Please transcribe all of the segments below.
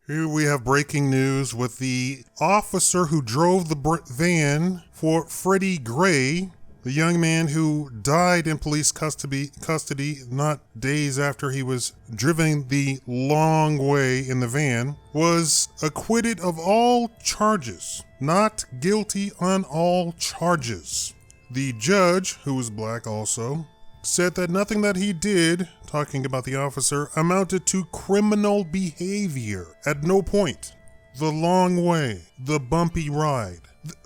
Here we have breaking news with the officer who drove the van for Freddie Gray, the young man who died in police custody not days after he was driven the long way in the van, was acquitted of all charges. Not guilty on all charges. The judge, who was black also, said that nothing that he did, talking about the officer, amounted to criminal behavior. At no point. The long way, the bumpy ride.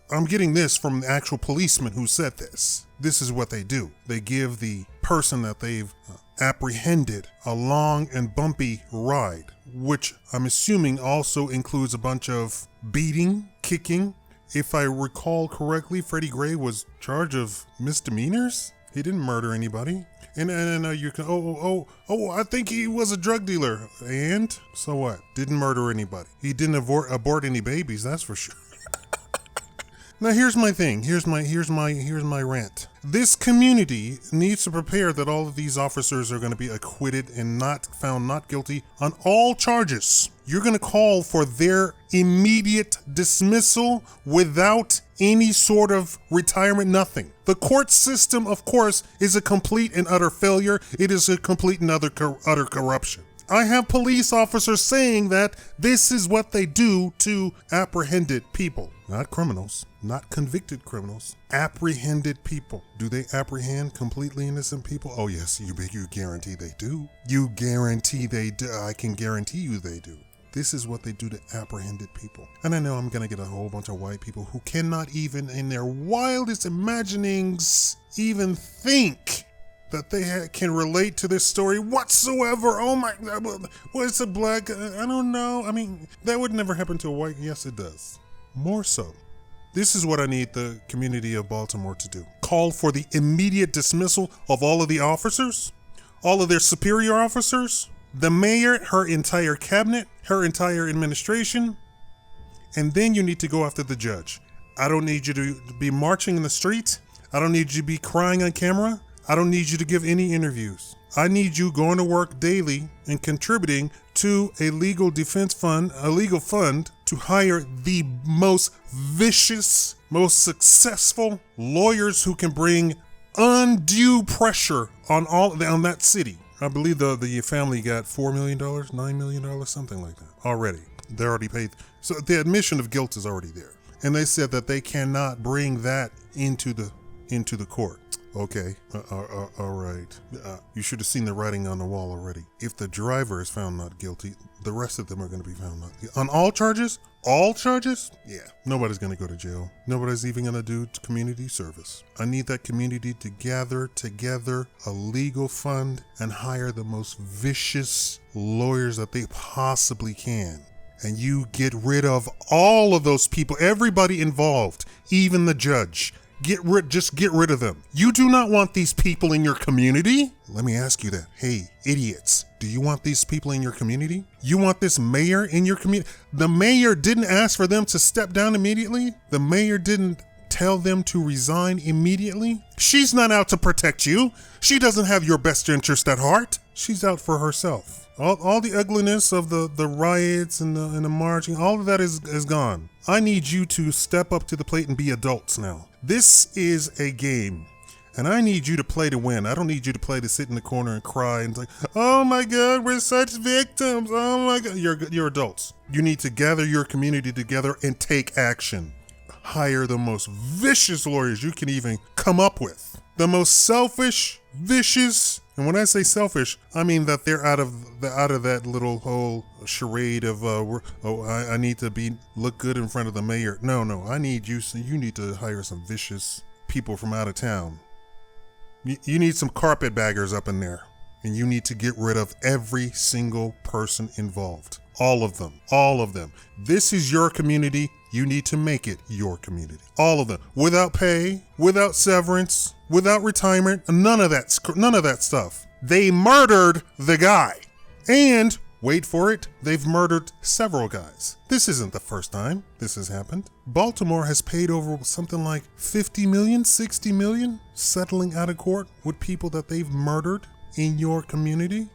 I'm getting this from the actual policeman who said this. This is what they do. They give the person that they've apprehended a long and bumpy ride, which I'm assuming also includes a bunch of beating, kicking. If I recall correctly, Freddie Gray was charged of misdemeanors. He didn't murder anybody. And you can, I think he was a drug dealer. And so what? Didn't murder anybody. He didn't abort any babies, that's for sure. Now here's my thing. Here's my rant. This community needs to prepare that all of these officers are going to be acquitted and not found not guilty on all charges. You're going to call for their immediate dismissal without any sort of retirement, nothing. The court system, of course, is a complete and utter failure. It is a complete and utter corruption. I have police officers saying that this is what they do to apprehended people. Not criminals, not convicted criminals, apprehended people. Do they apprehend completely innocent people? Oh yes, you guarantee they do. You guarantee they do. I can guarantee you they do. This is what they do to apprehended people. And I know I'm going to get a whole bunch of white people who cannot even in their wildest imaginings even think that they can relate to this story whatsoever. Oh my God, what's a black, I don't know. I mean, that would never happen to a white. Yes, it does. More so. This is what I need the community of Baltimore to do. Call for the immediate dismissal of all of the officers, all of their superior officers, the mayor, her entire cabinet, her entire administration, and then you need to go after the judge. I don't need you to be marching in the streets. I don't need you to be crying on camera. I don't need you to give any interviews. I need you going to work daily and contributing to a legal defense fund, a legal fund to hire the most vicious, most successful lawyers who can bring undue pressure on that city. I believe the family got $4 million, $9 million, something like that already. They're already paid. So the admission of guilt is already there. And they said that they cannot bring that into the court. Okay, all right. You should have seen the writing on the wall already. If the driver is found not guilty, the rest of them are going to be found not guilty. On all charges? All charges? Yeah, nobody's going to go to jail. Nobody's even going to do community service. I need that community to gather together a legal fund and hire the most vicious lawyers that they possibly can. And you get rid of all of those people, everybody involved, even the judge. Just get rid of them. You do not want these people in your community? Let me ask you that. Hey, idiots, do you want these people in your community? You want this mayor in your community? The mayor didn't ask for them to step down immediately. The mayor didn't tell them to resign immediately. She's not out to protect you. She doesn't have your best interest at heart. She's out for herself. All the ugliness of the riots and the marching, all of that is gone. I need you to step up to the plate and be adults now. This is a game, and I need you to play to win. I don't need you to play to sit in the corner and cry and like, oh my God, we're such victims. Oh my God, you're adults. You need to gather your community together and take action. Hire the most vicious lawyers you can even come up with. The most selfish, vicious, and when I say selfish, I mean that they're out of that little whole charade of I need to look good in front of the mayor. No, I need you. So you need to hire some vicious people from out of town. You need some carpetbaggers up in there, and you need to get rid of every single person involved. All of them. This is your community. You need to make it your community. All of them. Without pay, without severance, without retirement, none of that stuff. They murdered the guy. And, wait for it, they've murdered several guys. This isn't the first time this has happened. Baltimore has paid over something like 50 million, 60 million settling out of court with people that they've murdered in your community.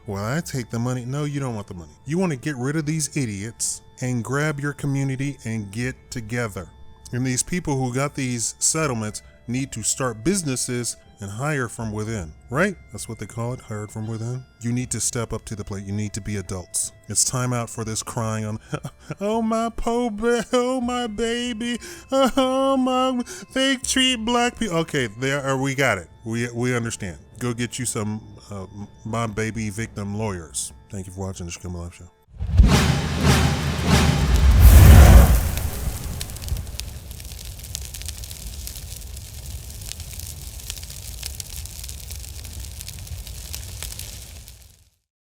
Well, I take the money. No, you don't want the money. You want to get rid of these idiots and grab your community and get together. And these people who got these settlements need to start businesses and hire from within, right? That's what they call it, hired from within. You need to step up to the plate. You need to be adults. It's time out for this crying on, oh my oh my baby, oh my, they treat black people. Okay, we got it. We understand. Go get you some my baby victim lawyers. Thank you for watching the Shakaama Live Show.